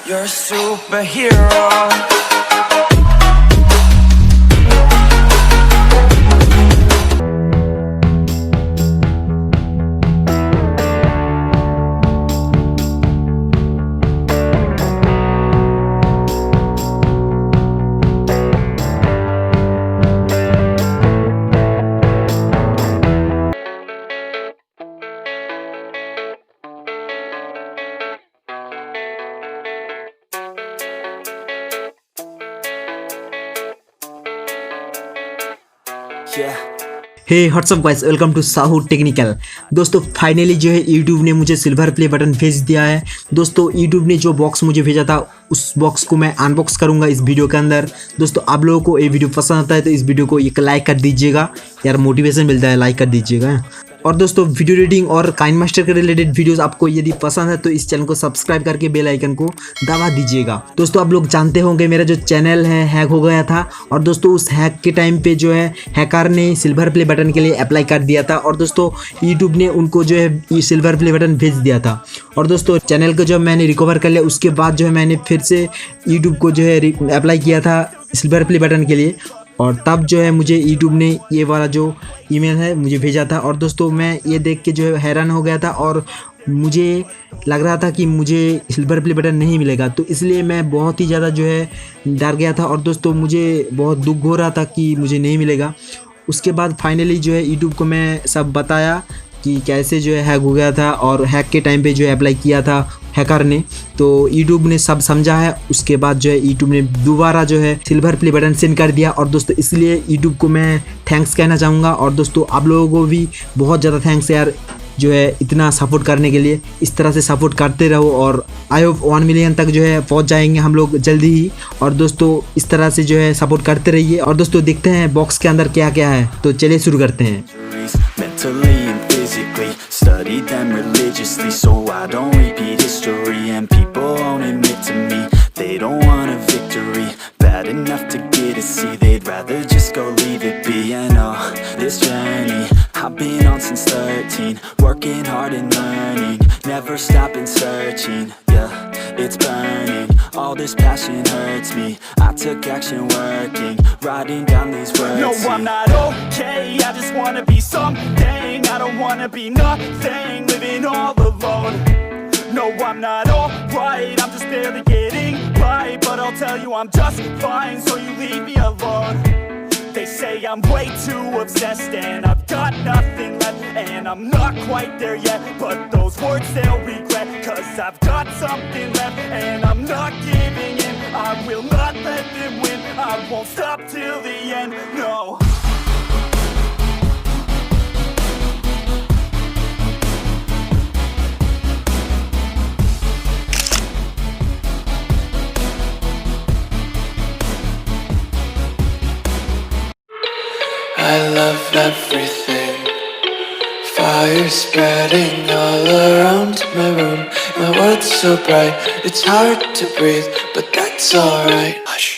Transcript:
You're a superhero. Hey what's up guys, welcome to Sahu Technical. दोस्तों finally जो है YouTube ने मुझे सिल्वर प्ले बटन भेज दिया है। दोस्तों यूट्यूब ने जो बॉक्स मुझे भेजा था उस बॉक्स को मैं अनबॉक्स करूंगा इस वीडियो के अंदर। दोस्तों आप लोगों को ये वीडियो पसंद आता है तो इस वीडियो को एक लाइक कर दीजिएगा यार, मोटिवेशन मिलता है, लाइक कर दीजिएगा। और दोस्तों वीडियो एडिटिंग और काइन मास्टर के रिलेटेड वीडियोस आपको यदि पसंद है तो इस चैनल को सब्सक्राइब करके बेल आइकन को दबा दीजिएगा। दोस्तों आप लोग जानते होंगे मेरा जो चैनल है हैक हो गया था, और दोस्तों उस हैक के टाइम पे जो है हैकर ने सिल्वर प्ले बटन के लिए अप्लाई कर दिया था, और दोस्तों यूट्यूब ने उनको जो है ये सिल्वर प्ले बटन भेज दिया था। और दोस्तों चैनल को जब मैंने रिकवर कर लिया उसके बाद जो है मैंने फिर से यूट्यूब को जो है अप्लाई किया था सिल्वर प्ले बटन के लिए, और तब जो है मुझे यूट्यूब ने ये वाला जो ईमेल है मुझे भेजा था। और दोस्तों मैं ये देख के जो है हैरान हो गया था, और मुझे लग रहा था कि मुझे सिल्वर प्ले बटन नहीं मिलेगा, तो इसलिए मैं बहुत ही ज़्यादा जो है डर गया था। और दोस्तों मुझे बहुत दुख हो रहा था कि मुझे नहीं मिलेगा। उसके बाद फाइनली जो है यूट्यूब को मैं सब बताया कि कैसे जो है हैक हो गया था, और हैक के टाइम पे जो है अप्लाई किया था हैकर ने, तो यूट्यूब ने सब समझा है। उसके बाद जो है यूट्यूब ने दोबारा जो है सिल्वर प्ले बटन सेंड कर दिया। और दोस्तों इसलिए यूट्यूब को मैं थैंक्स कहना चाहूँगा। और दोस्तों आप लोगों को भी बहुत ज़्यादा थैंक्स यार, जो है इतना सपोर्ट करने के लिए। इस तरह से सपोर्ट करते रहो, और आई होप 1 मिलियन तक जो है पहुंच जाएंगे हम लोग जल्दी ही। और दोस्तों इस तरह से जो है सपोर्ट करते रहिए। और दोस्तों देखते हैं बॉक्स के अंदर क्या क्या है, तो चलिए शुरू करते हैं। Study them religiously so I don't repeat history. And people won't admit to me they don't want a victory bad enough to get a C. They'd rather just go leave it be. And this journey I've been on since 13, working hard and learning, never stopping searching. Yeah, it's burning, all this passion hurts me. I took action working, writing down these words. No, I'm not okay, I just wanna be something. I don't wanna be nothing, living all alone. No, I'm not alright, I'm just barely getting by. But I'll tell you I'm just fine, so you leave me alone. They say I'm way too obsessed and I've got nothing left, and I'm not quite there yet, but those words they'll regret, cause I've got something left and I'm not giving in. I will not let them win, I won't stop till the end, no. I love everything. Fire spreading all around my room. My world's so bright, it's hard to breathe, but that's alright. Hush.